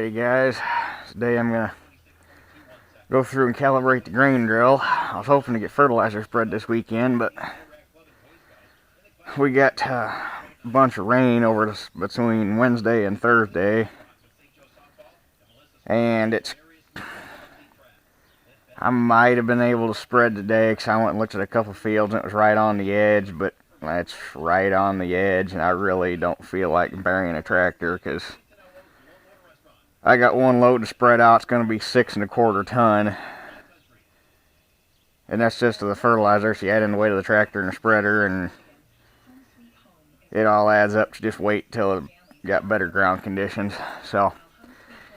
Alrighty guys, today I'm going to go through and calibrate the grain drill. I was hoping to get fertilizer spread this weekend, but we got a bunch of rain over between Wednesday and Thursday, and I might have been able to spread today because I went and looked at a couple fields and it was right on the edge, but it's right on the edge and I really don't feel like burying a tractor because I got one load to spread out. It's going to be 6 1/4 ton. And that's just to the fertilizer. So you add in the weight of the tractor and the spreader, and it all adds up to just wait till it got better ground conditions. So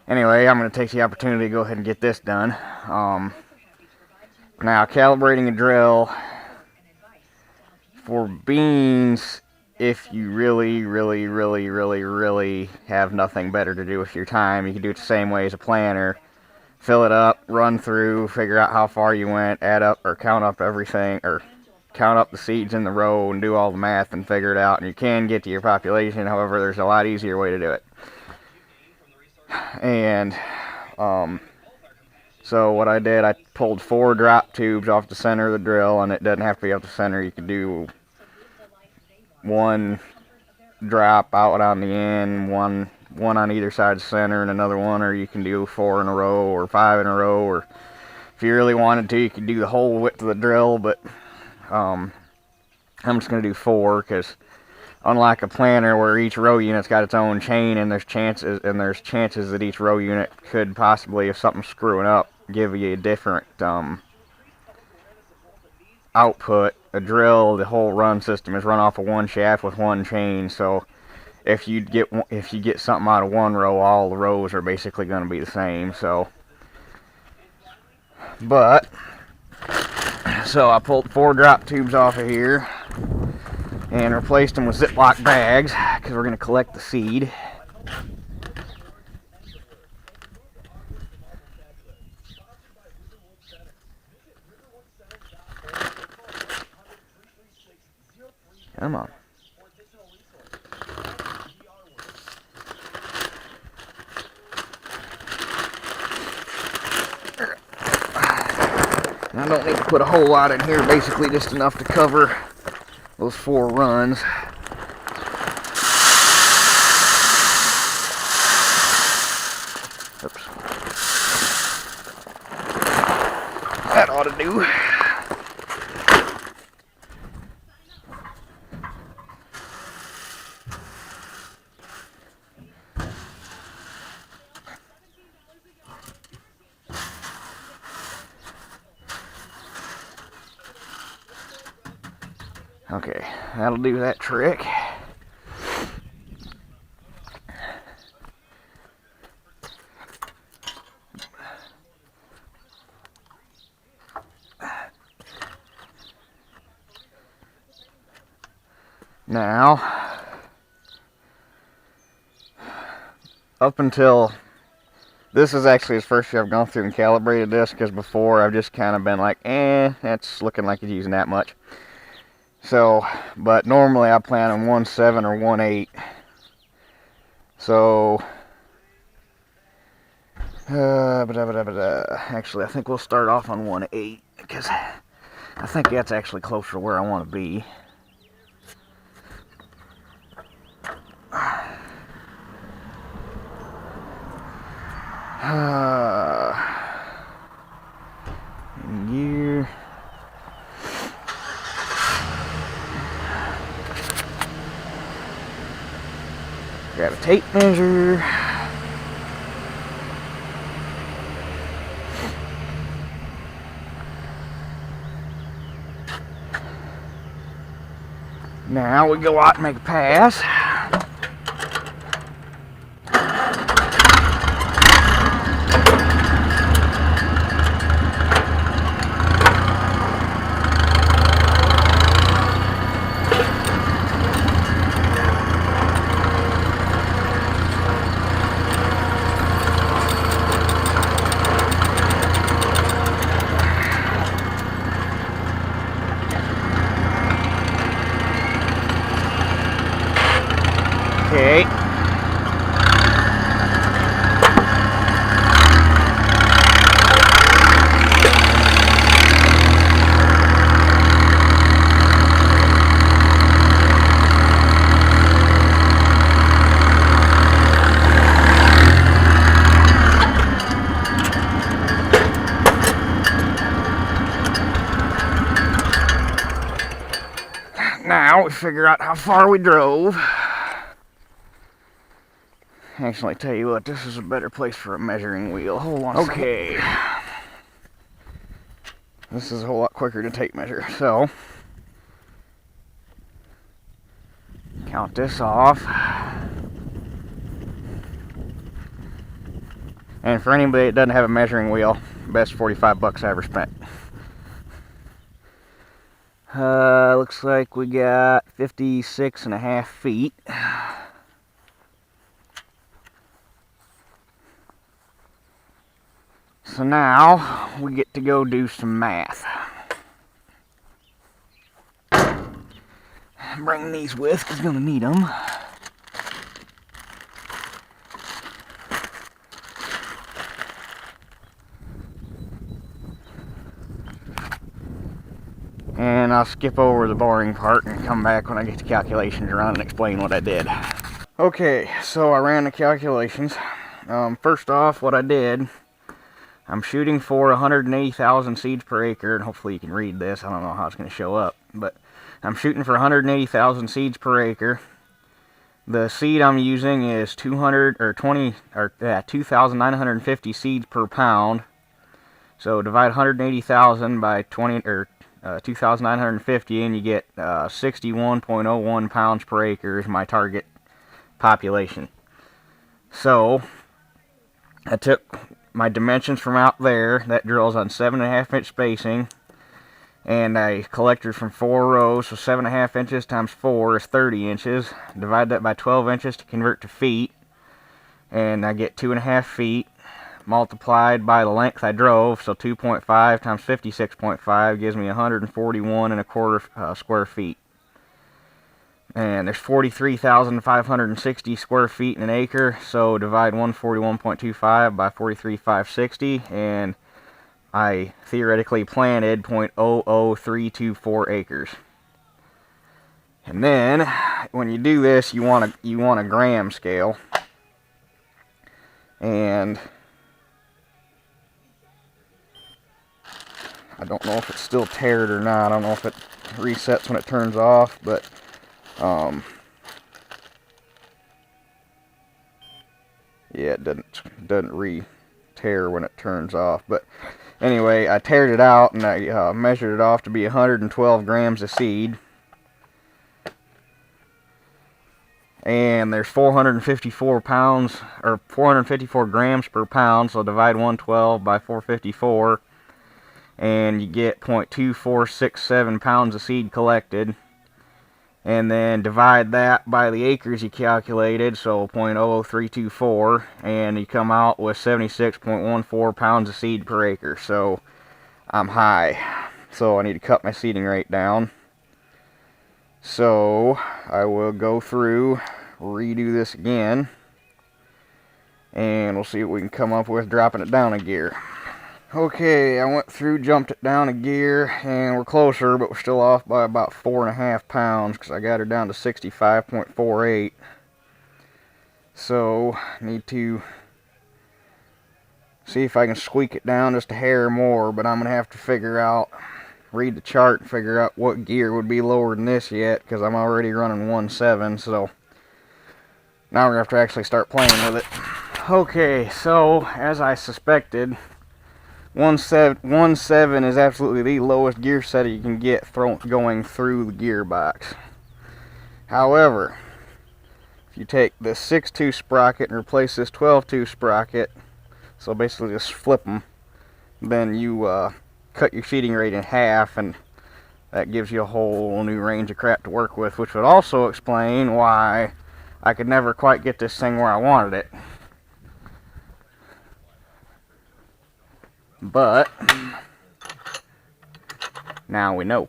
anyway, I'm going to take the opportunity to go ahead and get this done. Now, calibrating a drill for beans, if you really have nothing better to do with your time, you can do it the same way as a planter. Fill it up, run through, figure out how far you went, add up or count up everything, or count up the seeds in the row and do all the math and figure it out. And you can get to your population. However, there's a lot easier way to do it. And so what I did, I pulled 4 drop tubes off the center of the drill, and it doesn't have to be off the center. You could do one drop out on the end, one on either side of the center and another one, or you can do 4 in a row or 5 in a row, or if you really wanted to, you could do the whole width of the drill, but I'm just going to do 4 because unlike a planter where each row unit's got its own chain, and there's chances that each row unit could possibly, if something's screwing up, give you a different output. A drill, the whole run system is run off of one shaft with one chain, so if you get something out of one row, all the rows are basically going to be the same. So I pulled 4 drop tubes off of here and replaced them with Ziploc bags because we're going to collect the seed. Come on. I don't need to put a whole lot in here, basically just enough to cover those 4 runs. Oops. That ought to do. Okay, that'll do that trick. Now, up until this is actually the first year I've gone through and calibrated this, because before I've just kind of been like, that's looking like it's using that much. So, but normally I plan on 1.7 or 1.8. So, actually I think we'll start off on 1.8 because I think that's actually closer to where I want to be. Gear. Grab a tape measure. Now we go out and make a pass. we figure out how far we drove. Actually, tell you what, this is a better place for a measuring wheel. Hold on. Okay. This is a whole lot quicker to tape measure. So, count this off. And for anybody that doesn't have a measuring wheel, best 45 bucks I ever spent. Looks like we got 56.5 feet. So now we get to go do some math. Bring these with, because I'm going to need them. And I'll skip over the boring part and come back when I get the calculations around and explain what I did. Okay, so I ran the calculations. First off, what I did, I'm shooting for 180,000 seeds per acre, and hopefully you can read this. I don't know how it's going to show up, but I'm shooting for 180,000 seeds per acre. The seed I'm using is 2,950 seeds per pound. So divide 180,000 by 2,950, and you get 61.01 pounds per acre is my target population. So I took my dimensions from out there. That drill's on 7.5 inch spacing, and I collected from 4 rows, so 7.5 inches times 4 is 30 inches. Divide that by 12 inches to convert to feet, and I get 2.5 feet multiplied by the length I drove, so 2.5 times 56.5 gives me 141.25 square feet. And there's 43,560 square feet in an acre, so divide 141.25 by 43,560, and I theoretically planted 0.00324 acres. And then when you do this, you want a gram scale, and I don't know if it's still teared or not. I don't know if it resets when it turns off, but yeah, it doesn't re-tear when it turns off. But anyway, I teared it out and I measured it off to be 112 grams of seed. And there's 454 pounds, or 454 grams per pound, so divide 112 by 454, and you get 0.2467 pounds of seed collected. And then divide that by the acres you calculated, so 0.00324, and you come out with 76.14 pounds of seed per acre. So I'm high, so I need to cut my seeding rate down. So I will go through, redo this again, and we'll see what we can come up with dropping it down a gear. Okay, I went through, jumped it down a gear, and we're closer, but we're still off by about 4.5 pounds because I got her down to 65.48. So, need to see if I can squeak it down just a hair more, but I'm going to have to figure out, read the chart and figure out what gear would be lower than this yet, because I'm already running 1.7, so now we're going to have to actually start playing with it. Okay, so as I suspected, 1.7 is absolutely the lowest gear setting you can get going through the gearbox. However, if you take this 6.2 sprocket and replace this 12.2 sprocket, so basically just flip them, then you cut your feeding rate in half, and that gives you a whole new range of crap to work with, which would also explain why I could never quite get this thing where I wanted it. But now we know.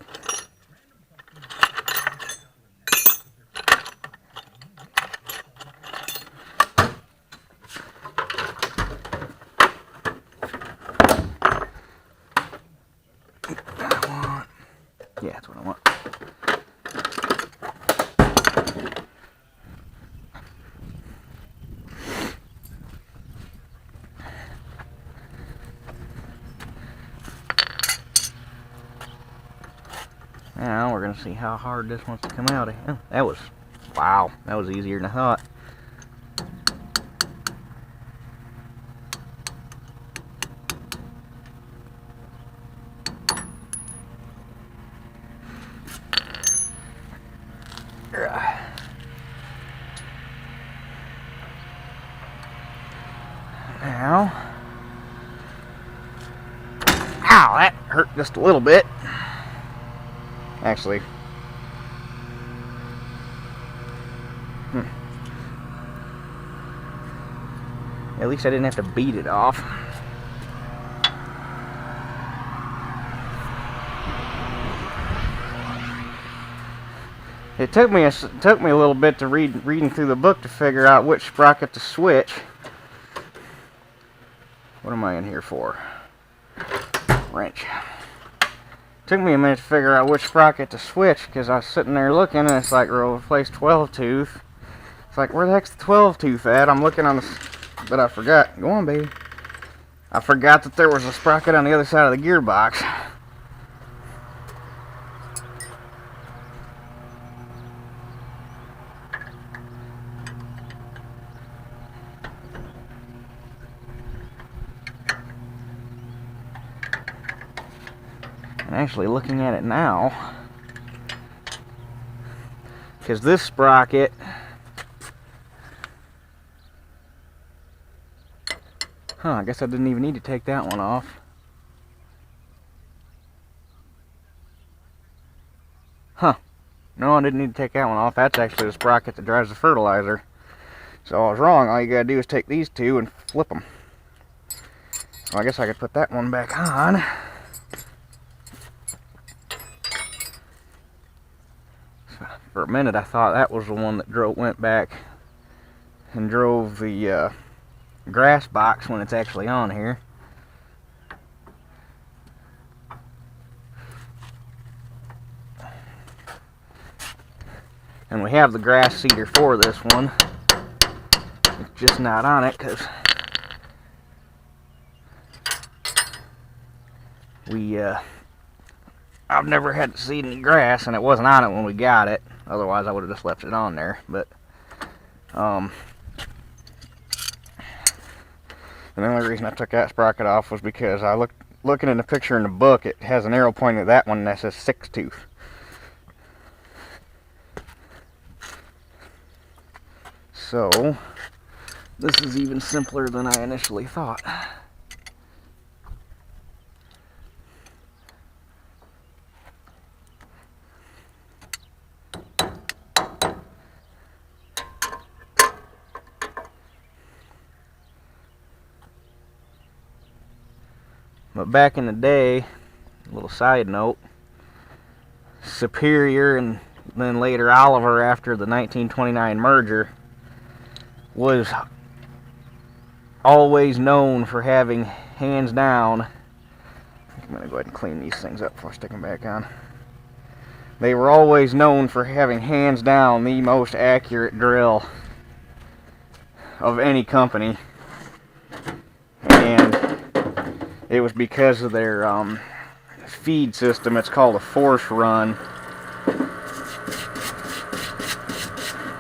Yeah, that's what I want. Now we're going to see how hard this wants to come out. Oh, that was, wow, that was easier than I thought. Now, ow, that hurt just a little bit. Actually, at least I didn't have to beat it off. It took me a little bit to reading through the book to figure out which sprocket to switch. What am I in here for? Wrench. Took me a minute to figure out which sprocket to switch, because I was sitting there looking and it's like, we'll replace 12 tooth. It's like, where the heck's the 12 tooth at? I'm looking on the, but I forgot. Go on, baby. I forgot that there was a sprocket on the other side of the gearbox. And actually looking at it now, because this sprocket, I guess I didn't even need to take that one off. No, I didn't need to take that one off. That's actually the sprocket that drives the fertilizer. So I was wrong. All you gotta do is take these two and flip them. So I guess I could put that one back on. For a minute I thought that was the one that went back and drove the grass box when it's actually on here. And we have the grass seeder for this one. It's just not on it because I've never had to seed any grass, and it wasn't on it when we got it. Otherwise, I would have just left it on there. But and the only reason I took that sprocket off was because I looking in the picture in the book. It has an arrow pointing at that one that says 6 tooth. So this is even simpler than I initially thought. But back in the day, a little side note, Superior and then later Oliver, after the 1929 merger, was always known for having, hands down, I'm going to go ahead and clean these things up before I stick them back on. They were always known for having, hands down, the most accurate drill of any company. And it was because of their feed system. It's called a force run.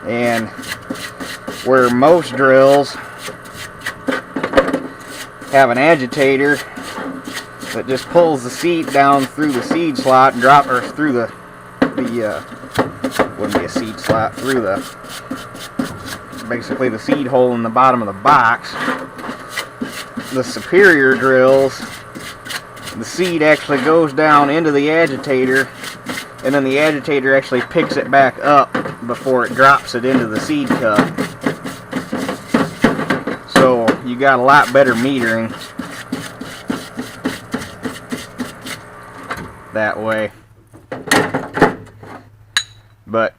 And where most drills have an agitator that just pulls the seed down through the seed slot and through the wouldn't be a seed slot, through basically the seed hole in the bottom of the box. The Superior drills, the seed actually goes down into the agitator, and then the agitator actually picks it back up before it drops it into the seed cup. So you got a lot better metering that way. But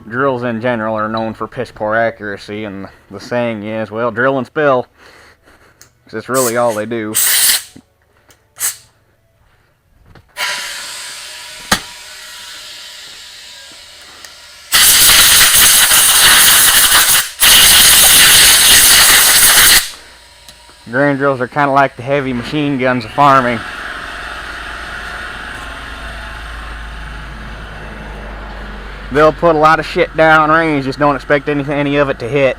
drills in general are known for piss poor accuracy, and the saying is, well, drill and spill. That's really all they do. Grain drills are kind of like the heavy machine guns of farming. they'll put a lot of shit down range, just don't expect any of it to hit.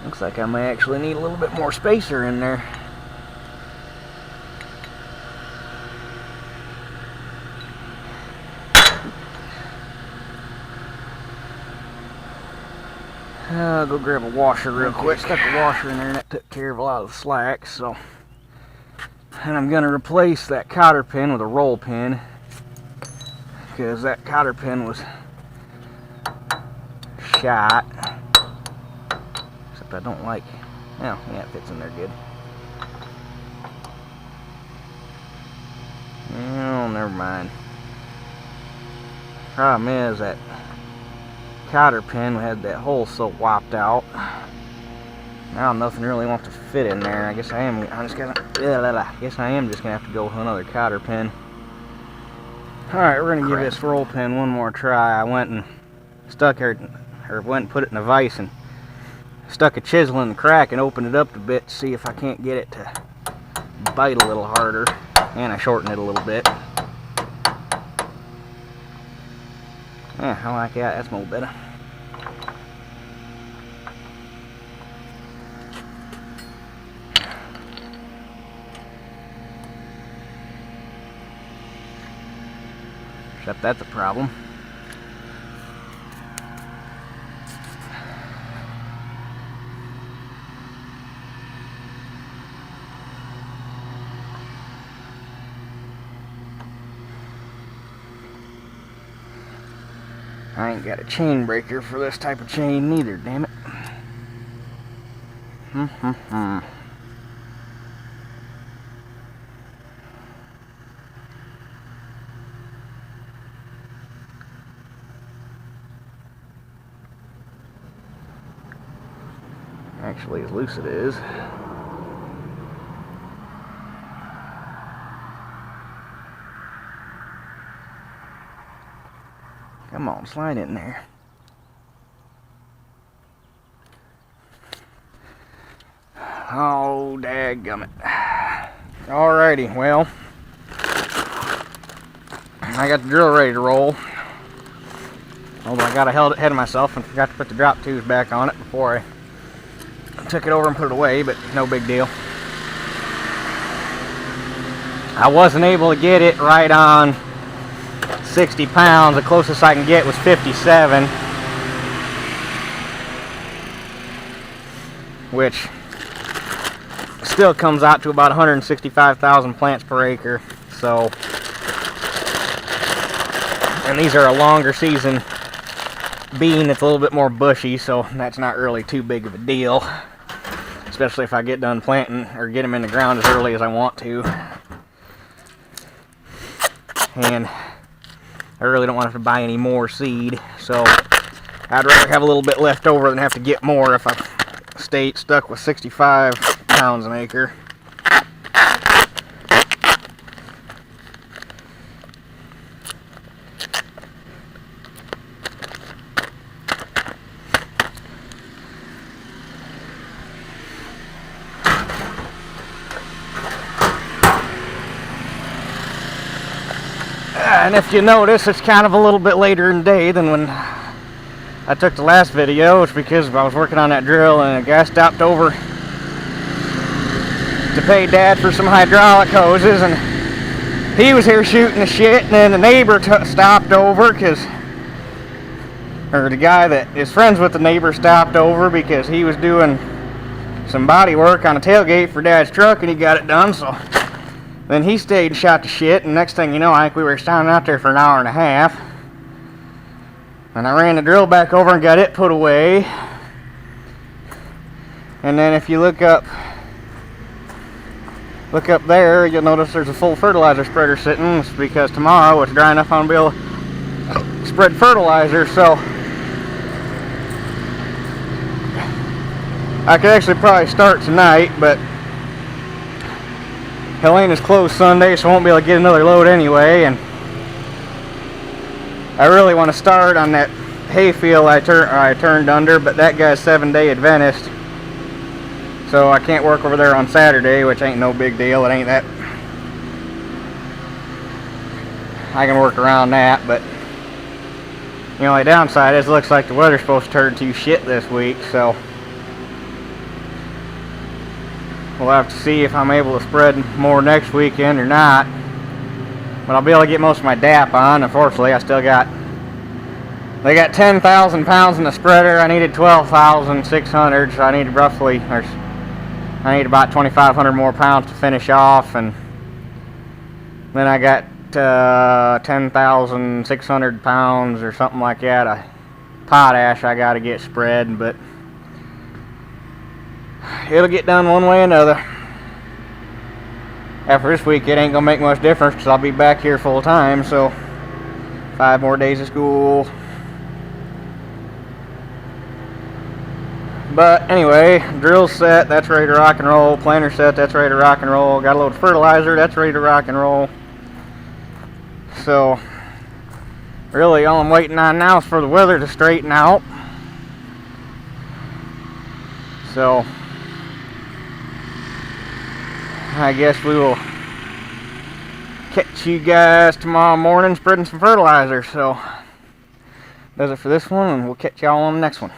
Looks like I may actually need a little bit more spacer in there. I'll go grab a washer real quick. Stuck a washer in there and that took care of a lot of the slack. So, and I'm going to replace that cotter pin with a roll pin, because that cotter pin was shot. Except I don't like, well, yeah, it fits in there good. Oh, never mind. Problem is that cotter pin had that hole so whopped out. Now nothing really wants to fit in there. I guess I am just gonna have to go with another cotter pin. Alright, we're gonna give this roll pin one more try. I went and stuck her, or went and put it in a vise and stuck a chisel in the crack and opened it up a bit to see if I can't get it to bite a little harder. And I shortened it a little bit. Yeah, I like that. That's more better. Except that's a problem. I ain't got a chain breaker for this type of chain neither, damn it. Actually, as loose it is. Come on, slide in there. Oh, dadgummit. Alrighty, well, I got the drill ready to roll. Although I got ahead of myself and forgot to put the drop tubes back on it before I took it over and put it away, but no big deal. I wasn't able to get it right on 60 pounds. The closest I can get was 57, which still comes out to about 165,000 plants per acre. So, and these are a longer season bean that's a little bit more bushy, so that's not really too big of a deal, especially if I get done planting or get them in the ground as early as I want to. And I really don't want to have to buy any more seed, so I'd rather have a little bit left over than have to get more if I stay stuck with 65 pounds an acre. And if you notice, it's kind of a little bit later in the day than when I took the last video. It's because I was working on that drill and a guy stopped over to pay Dad for some hydraulic hoses, and he was here shooting the shit, and then the neighbor stopped over or the guy that is friends with the neighbor stopped over because he was doing some body work on a tailgate for Dad's truck and he got it done. So then he stayed and shot the shit, and next thing you know, I think we were standing out there for an hour and a half. And I ran the drill back over and got it put away. And then if you look up there, you'll notice there's a full fertilizer spreader sitting. It's because tomorrow it's dry enough I'm going to be able to spread fertilizer. So I could actually probably start tonight, but Helena's closed Sunday, so I won't be able to get another load anyway. And I really want to start on that hayfield I turned under, but that guy's 7-day Adventist, so I can't work over there on Saturday, which ain't no big deal. It ain't that. I can work around that, but the only downside is it looks like the weather's supposed to turn to shit this week, so we'll have to see if I'm able to spread more next weekend or not. But I'll be able to get most of my DAP on. Unfortunately, they got 10,000 pounds in the spreader. I needed 12,600, so I need about 2,500 more pounds to finish off, and then I got 10,600 pounds or something like that of potash I got to get spread, but it'll get done one way or another. After this week, it ain't gonna make much difference because I'll be back here full time, so 5 more days of school. But anyway, drill's set, that's ready to rock and roll. Planter set, that's ready to rock and roll. Got a load of fertilizer, that's ready to rock and roll. So really all I'm waiting on now is for the weather to straighten out. So I guess we will catch you guys tomorrow morning spreading some fertilizer. So does it for this one, and we'll catch y'all on the next one.